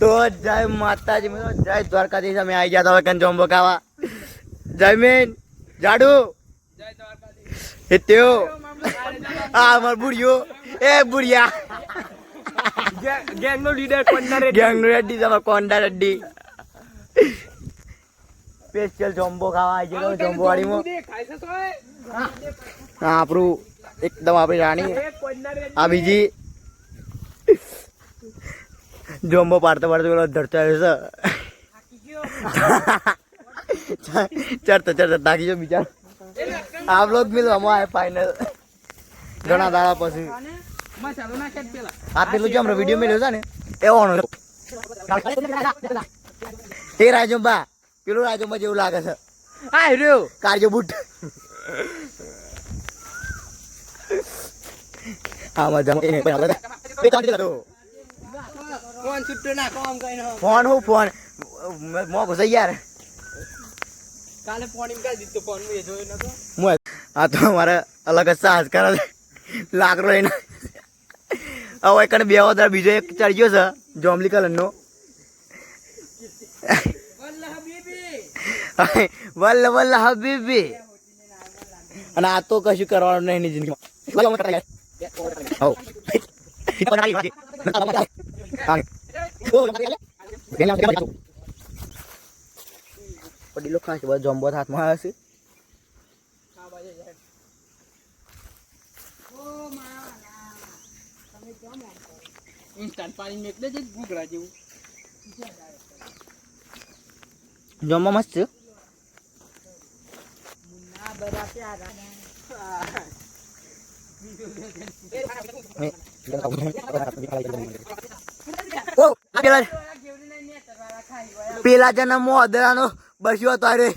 તો જય માતાજી મિત્રો, જય દ્વારકાધીશ. અમે આવી ગયા હતા જોમ્બો ખાવા. જયમીન જાડુ જય દ્વારકાધીશ. હિત્યો આ અમાર બુડિયો એ બુડિયા ગેંગ નો લીડર કોન્ડા રેડ્ડી. ગેંગ નો રેડ્ડી તમે કોન્ડા રેડ્ડી સ્પેશિયલ જોમ્બો ખાવા આવી ગયો જોમ્બો વાડીમાં. હા આપણું એકદમ આપણી રાણી આ બીજી જોમ્બો પાડતો પાડતો પેલો ધરતો આવ્યો છે ચડતો થાકી ગયો બિચારો. આ બ્લોગ મિલ અમારે ફાઇનલ ઘણા દાડા પછી આ પેલું જે હમણાં વિડીયો મેળ્યો છે ને એવો એ રાજોબા પેલું રાજોબા જેવું લાગે છે. હા રહ્યો કારજો બુટ હા મજા ફોન છૂટો ના કામ કઈ ફોન હું ફોન મોકો છે યાર. કાલે ફોન એમ કાઢી દીધો ફોન મેં જોયો નતો. આ તો અમારે અલગ જ સાહસ કરે છે લાકડો લઈને. હવે કને બે વધારે બીજો એક ચડ્યો છે જોમલી કલરનો. વલ્લ વલ્લ હબીબી. અને આ તો કશું કરવાનું નહીં એની જિંદગીમાં. પડીલો ખાસ બધા જોમ્બો હાથમાં આવે છે. ઇન્સ્ટન્ટ પાણી મેક દે ગુગળા જેવું. જોમ્બો મસ્ત છે. મુન્ના બરા પ્યારા પેલા જન્મ મોદરાનો બસ્યો હતો અરે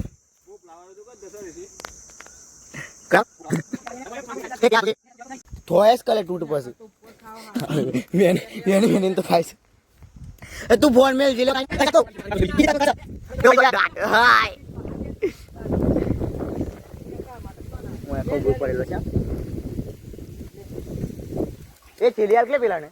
થોયસ કલે તૂટ પછી મેન તો ખાય છે. તું ફોન મેલ જીલે હાય પડેલો છે એ ચીલિયાર કે પેલા ને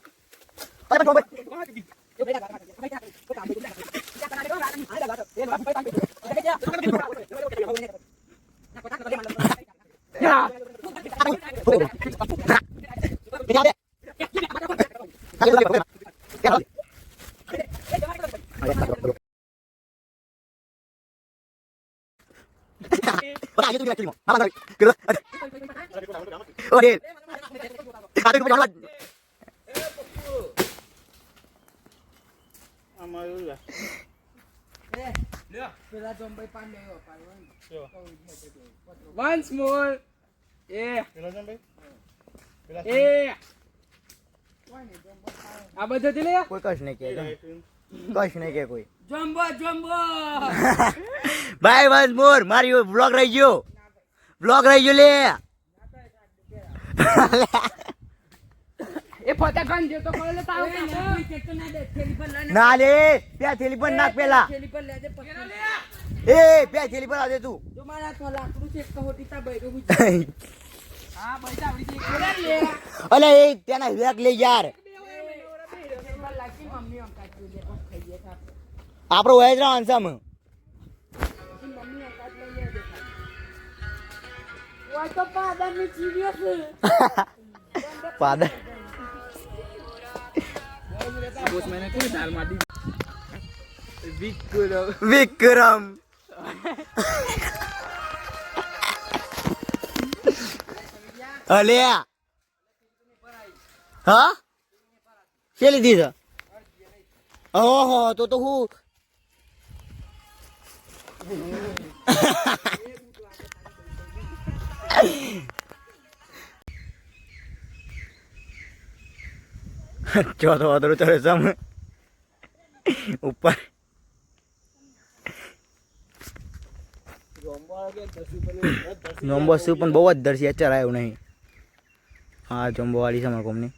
once more. Yeah. આ બધું થી લે કોઈ કશ નહીં કે કોઈ જમ્બો જમ્બો ભાઈ વન્સ મોર મારી વ્લોગ રહી ગયો લે એ ફટાકન જે તો કોલે તાવ ના લે પ્યા થેલી પર નાખ પેલા થેલી પર લેજે એ પ્યા થેલી પર આવજે તું જો મારા તો લાકડું છે કહોટી તા બૈરો હું હા બૈસા આવડી છે લે અલે એ તેના વેક લે યાર મમ્મી અંકા જે કોણ ખાઈએ થા આપણો વેજ રા આન્સમ મમ્મી અંકા લઈ લે વા તો પાદા ની ચીડિયો છે પાદા બોસ મેને કોઈ દાલ માર દી વિક્રમ અલ્યા હા કે લીધી છે ઓહો તો હું ચોથો વાદળો ચડે સામે ઉપર જોમ્બો શું પણ બહુ જ દર્શી ચરાયું નહીં. હા જોમ્બો વાળી છે અમારા કોમની